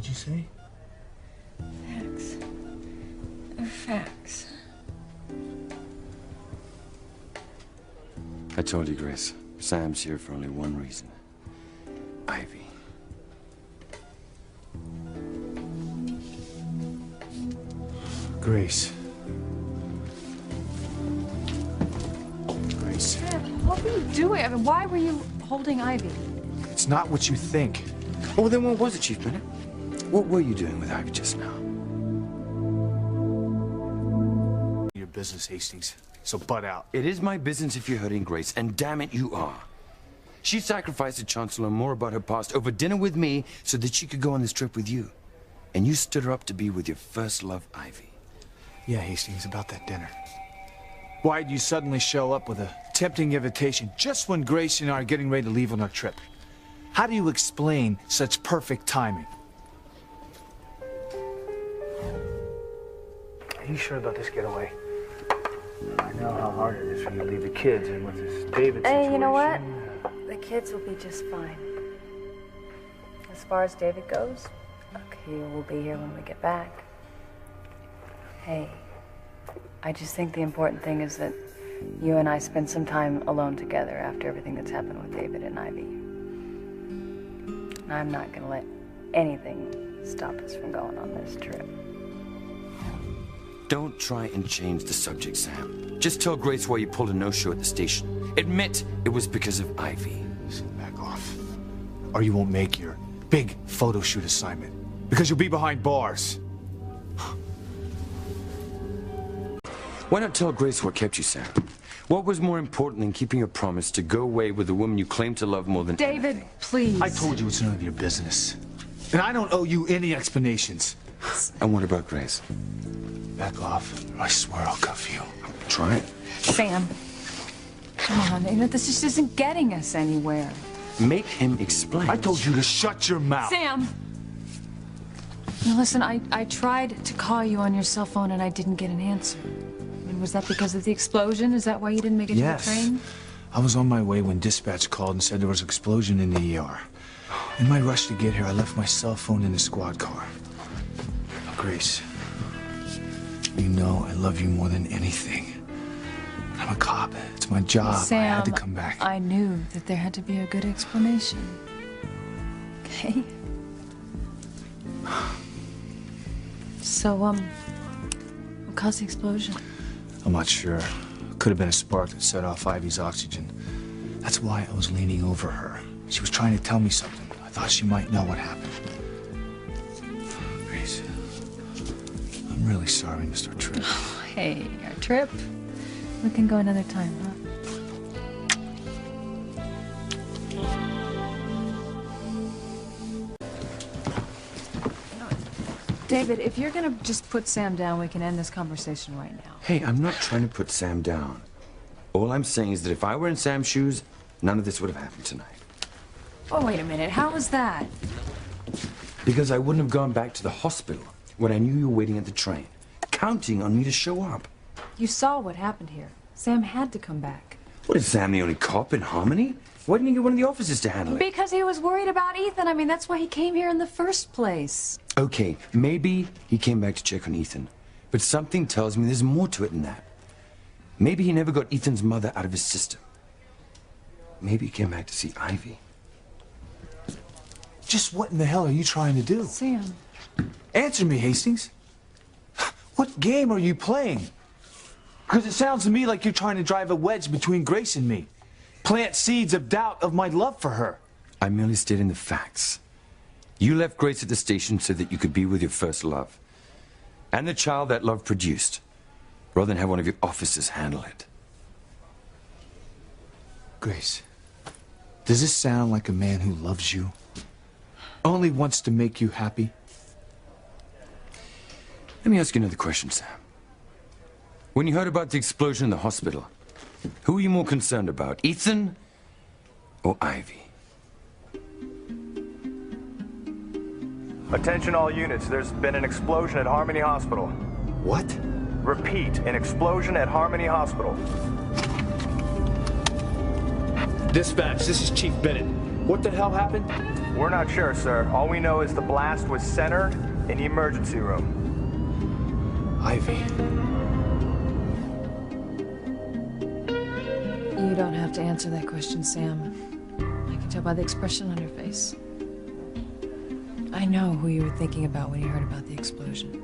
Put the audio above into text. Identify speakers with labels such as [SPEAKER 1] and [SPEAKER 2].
[SPEAKER 1] did you say?
[SPEAKER 2] Facts. They're facts.
[SPEAKER 3] I told you, Grace. Sam's here for only one reason. Ivy.
[SPEAKER 1] Grace. Grace.
[SPEAKER 2] Sam, what were you doing? I mean, why were you holding Ivy?
[SPEAKER 1] It's not what you think.
[SPEAKER 3] Oh, then what was it, Chief Bennett? What were you doing with Ivy just now?
[SPEAKER 1] Your business, Hastings. So butt out.
[SPEAKER 3] It is my business if you're hurting Grace, and damn it, you are. She sacrificed a chance to learn more about her past over dinner with me so that she could go on this trip with you. And you stood her up to be with your first love, Ivy.
[SPEAKER 1] Yeah, Hastings, about that dinner. Why'd you suddenly show up with a tempting invitation just when Grace and I are getting ready to leave on our trip? How do you explain such perfect timing? Are you sure about this getaway? I know how hard it is for you to leave the kids, and with this David situation...
[SPEAKER 2] Hey, you know what? The kids will be just fine. As far as David goes, look, he will be here when we get back. Hey, I just think the important thing is that you and I spend some time alone together after everything that's happened with David and Ivy. I'm not gonna let anything stop us from going on this trip.
[SPEAKER 3] Don't try and change the subject, Sam. Just tell Grace why you pulled a no-show at the station. Admit it was because of Ivy.
[SPEAKER 1] Listen, back off. Or you won't make your big photo shoot assignment. Because you'll be behind bars.
[SPEAKER 3] Why not tell Grace what kept you, Sam? What was more important than keeping your promise to go away with the woman you claim to love more than
[SPEAKER 2] David,
[SPEAKER 3] anything?
[SPEAKER 2] please.
[SPEAKER 1] I told you it's none of your business. And I don't owe you any explanations.
[SPEAKER 3] And what about Grace?
[SPEAKER 1] Back off, or I swear I'll cuff you.
[SPEAKER 3] Try it.
[SPEAKER 2] Sam, come on. You know, this just isn't getting us anywhere.
[SPEAKER 3] Make him explain.
[SPEAKER 1] I told you to shut your mouth.
[SPEAKER 2] Sam! Now listen, I tried to call you on your cell phone and I didn't get an answer. I mean, was that because of the explosion? Is that why you didn't make it to the train?
[SPEAKER 1] I was on my way when dispatch called and said there was an explosion in the ER. In my rush to get here, I left my cell phone in the squad car. Grace, you know I love you more than anything. I'm a cop. It's my job.
[SPEAKER 2] Sam,
[SPEAKER 1] I had to come back.
[SPEAKER 2] I knew that there had to be a good explanation. Okay? So, what caused the explosion?
[SPEAKER 1] I'm not sure. Could have been a spark that set off Ivy's oxygen. That's why I was leaning over her. She was trying to tell me something. I thought she might know what happened. Grace, I'm really sorry, Mr. Tripp.
[SPEAKER 2] Oh, hey, our trip. We can go another time, huh? David, if you're gonna just put Sam down, we can end this conversation right now.
[SPEAKER 3] Hey, I'm not trying to put Sam down. All I'm saying is that if I were in Sam's shoes, none of this would have happened tonight.
[SPEAKER 2] Oh, wait a minute. How was that?
[SPEAKER 3] Because I wouldn't have gone back to the hospital when I knew you were waiting at the train, counting on me to show up.
[SPEAKER 2] You saw what happened here. Sam had to come back.
[SPEAKER 3] What, is Sam the only cop in Harmony? Why didn't you get one of the officers to handle it?
[SPEAKER 2] Because he was worried about Ethan. I mean, that's why he came here in the first place.
[SPEAKER 3] Okay, maybe he came back to check on Ethan. But something tells me there's more to it than that. Maybe he never got Ethan's mother out of his system. Maybe he came back to see Ivy.
[SPEAKER 1] Just what in the hell are you trying to do?
[SPEAKER 2] Sam.
[SPEAKER 1] Answer me, Hastings. What game are you playing? Because it sounds to me like you're trying to drive a wedge between Grace and me. Plant seeds of doubt of my love for her.
[SPEAKER 3] I'm merely stating the facts. You left Grace at the station so that you could be with your first love. And the child that love produced, rather than have one of your officers handle it.
[SPEAKER 1] Grace, does this sound like a man who loves you? Only wants to make you happy?
[SPEAKER 3] Let me ask you another question, Sam. When you heard about the explosion in the hospital, who were you more concerned about, Ethan or Ivy?
[SPEAKER 4] Attention all units, there's been an explosion at Harmony Hospital.
[SPEAKER 1] What?
[SPEAKER 4] Repeat, an explosion at Harmony Hospital.
[SPEAKER 1] Dispatch, this is Chief Bennett. What the hell happened?
[SPEAKER 4] We're not sure, sir. All we know is the blast was centered in the emergency room.
[SPEAKER 1] Ivy.
[SPEAKER 2] You don't have to answer that question, Sam. I can tell by the expression on your face. I know who you were thinking about when you heard about the explosion.